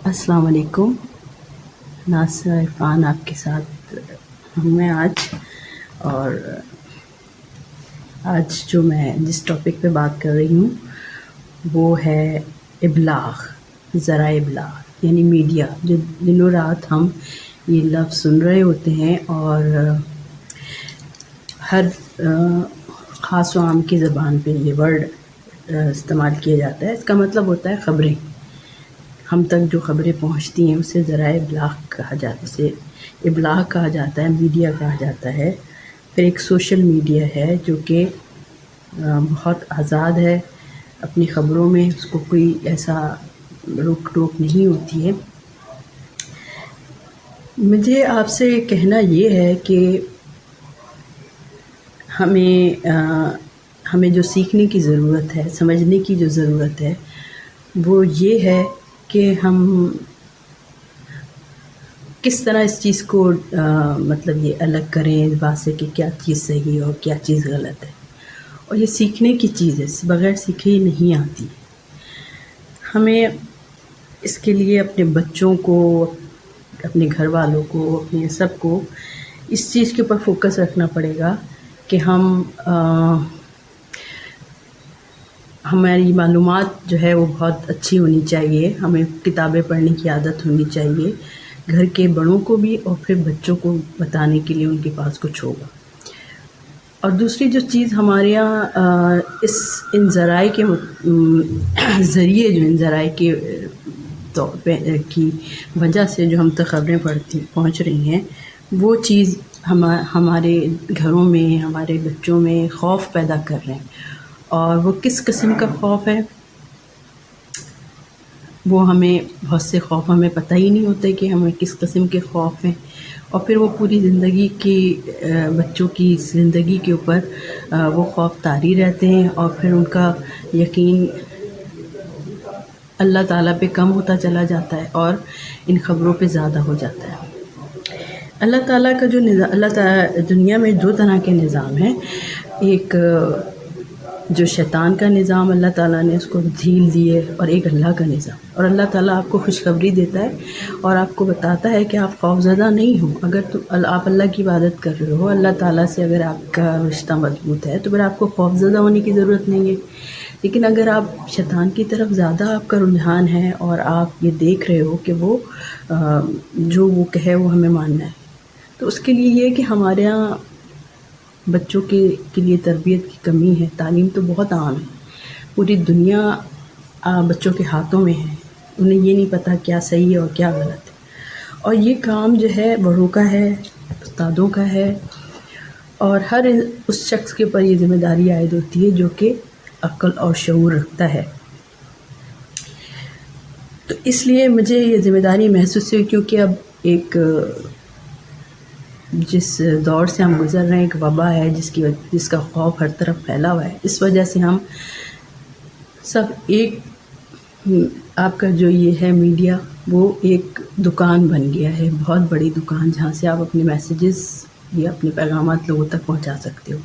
السلام علیکم. ناصر عرفان آپ کے ساتھ ہوں میں اور آج جو میں جس ٹاپک پہ بات کر رہی ہوں وہ ہے ابلاغ، ذرائع ابلاغ یعنی میڈیا. جو دنوں رات ہم یہ لفظ سن رہے ہوتے ہیں اور ہر خاص و عام کی زبان پہ یہ ورڈ استعمال کیا جاتا ہے. اس کا مطلب ہوتا ہے خبریں. ہم تک جو خبریں پہنچتی ہیں اسے ذرائع ابلاغ کہا جاتا ہے، اسے ابلاغ کہا جاتا ہے، میڈیا کہا جاتا ہے. پھر ایک سوشل میڈیا ہے جو کہ بہت آزاد ہے اپنی خبروں میں، اس کو کوئی ایسا روک ٹوک نہیں ہوتی ہے. مجھے آپ سے کہنا یہ ہے کہ ہمیں جو سیکھنے کی ضرورت ہے، سمجھنے کی جو ضرورت ہے وہ یہ ہے کہ ہم کس طرح اس چیز کو مطلب یہ الگ کریں اس بات سے کہ کیا چیز صحیح ہے اور کیا چیز غلط ہے. اور یہ سیکھنے کی چیز ہے، بغیر سیکھے ہی نہیں آتی. ہمیں اس کے لیے اپنے بچوں کو، اپنے گھر والوں کو، اپنے سب کو اس چیز کے اوپر فوکس رکھنا پڑے گا کہ ہماری معلومات جو ہے وہ بہت اچھی ہونی چاہیے. ہمیں کتابیں پڑھنے کی عادت ہونی چاہیے، گھر کے بڑوں کو بھی اور پھر بچوں کو بتانے کے لیے ان کے پاس کچھ ہوگا. اور دوسری جو چیز ہمارے یہاں ان ذرائع کے ذریعے، جو ان ذرائع کے کی وجہ سے جو ہم تک خبریں پہنچ رہی ہیں، وہ چیز ہمارے گھروں میں، ہمارے بچوں میں خوف پیدا کر رہے ہیں. اور وہ کس قسم کا خوف ہے، وہ بہت سے خوف ہمیں پتہ ہی نہیں ہوتے کہ ہمیں کس قسم کے خوف ہیں. اور پھر وہ پوری زندگی کی بچوں کی زندگی کے اوپر وہ خوف طاری رہتے ہیں، اور پھر ان کا یقین اللہ تعالیٰ پہ کم ہوتا چلا جاتا ہے اور ان خبروں پہ زیادہ ہو جاتا ہے. اللہ تعالیٰ کا جو نظام، اللہ تعالیٰ دنیا میں دو طرح کے نظام ہیں. ایک جو شیطان کا نظام، اللہ تعالیٰ نے اس کو ڈھیل دی ہے، اور ایک اللہ کا نظام. اور اللہ تعالیٰ آپ کو خوشخبری دیتا ہے اور آپ کو بتاتا ہے کہ آپ خوفزدہ نہیں ہو. اگر آپ اللہ کی عبادت کر رہے ہو، اللہ تعالیٰ سے اگر آپ کا رشتہ مضبوط ہے تو پھر آپ کو خوفزدہ ہونے کی ضرورت نہیں ہے. لیکن اگر آپ شیطان کی طرف زیادہ آپ کا رجحان ہے اور آپ یہ دیکھ رہے ہو کہ وہ جو وہ کہے وہ ہمیں ماننا ہے، تو اس کے لیے یہ ہے کہ ہمارے یہاں بچوں کے لیے تربیت کی کمی ہے. تعلیم تو بہت عام ہے، پوری دنیا بچوں کے ہاتھوں میں ہے، انہیں یہ نہیں پتہ کیا صحیح ہے اور کیا غلط ہے. اور یہ کام جو ہے بڑوں کا ہے، استادوں کا ہے، اور ہر اس شخص کے اوپر یہ ذمہ داری عائد ہوتی ہے جو کہ عقل اور شعور رکھتا ہے. تو اس لیے مجھے یہ ذمہ داری محسوس ہوئی، کیونکہ اب جس دور سے ہم گزر رہے ہیں، ایک وبا ہے جس کا خوف ہر طرف پھیلا ہوا ہے. اس وجہ سے ہم سب آپ کا جو یہ ہے میڈیا، وہ ایک دکان بن گیا ہے، بہت بڑی دکان، جہاں سے آپ اپنے میسیجز یا اپنے پیغامات لوگوں تک پہنچا سکتے ہو.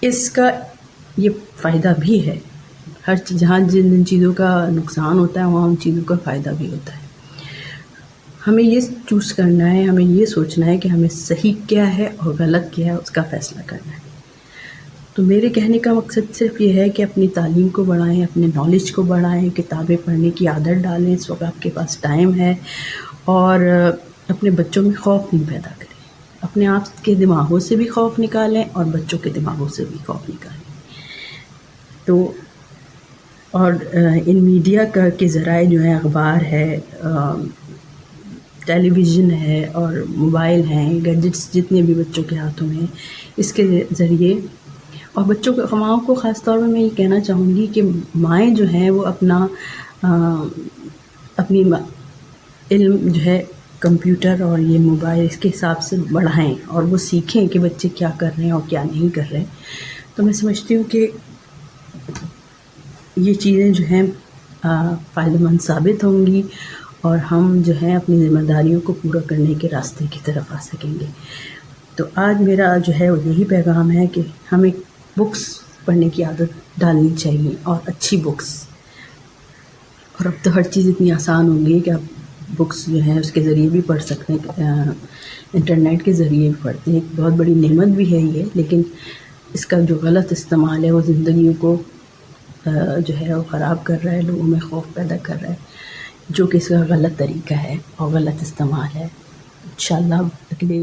اس کا یہ فائدہ بھی ہے، جہاں جن چیزوں کا نقصان ہوتا ہے وہاں ان چیزوں کا فائدہ بھی ہوتا ہے. ہمیں یہ چوز کرنا ہے، ہمیں یہ سوچنا ہے کہ ہمیں صحیح کیا ہے اور غلط کیا ہے، اس کا فیصلہ کرنا ہے. تو میرے کہنے کا مقصد صرف یہ ہے کہ اپنی تعلیم کو بڑھائیں، اپنے نالج کو بڑھائیں، کتابیں پڑھنے کی عادت ڈالیں اس وقت آپ کے پاس ٹائم ہے، اور اپنے بچوں میں خوف نہیں پیدا کریں. اپنے آپ کے دماغوں سے بھی خوف نکالیں اور بچوں کے دماغوں سے بھی خوف نکالیں. تو اور ان میڈیا کے ذرائع جو ہیں، اخبار ہے، ٹیلی ویژن ہے، اور موبائل ہیں، گیجٹس جتنے بھی بچوں کے ہاتھوں میں ہیں، اس کے ذریعے، اور بچوں کو، ماؤں کو خاص طور پر میں یہ کہنا چاہوں گی کہ مائیں جو ہیں وہ اپنی علم جو ہے کمپیوٹر اور یہ موبائل اس کے حساب سے بڑھائیں، اور وہ سیکھیں کہ بچے کیا کر رہے ہیں اور کیا نہیں کر رہے. تو میں سمجھتی ہوں کہ یہ چیزیں جو ہیں فائدہ مند ثابت ہوں گی، اور ہم جو ہے اپنی ذمہ داریوں کو پورا کرنے کے راستے کی طرف آ سکیں گے. تو آج میرا جو ہے وہ یہی پیغام ہے کہ ہمیں بکس پڑھنے کی عادت ڈالنی چاہیے، اور اچھی بکس. اور اب تو ہر چیز اتنی آسان ہو گئی کہ آپ بکس جو ہیں اس کے ذریعے بھی پڑھ سکتے ہیں، انٹرنیٹ کے ذریعے بھی پڑھتے ہیں، ایک بہت بڑی نعمت بھی ہے یہ، لیکن اس کا جو غلط استعمال ہے وہ زندگیوں کو جو ہے وہ خراب کر رہا ہے، لوگوں میں خوف پیدا کر رہا ہے، جو کہ اس کا غلط طریقہ ہے اور غلط استعمال ہے۔ انشاءاللہ اگلے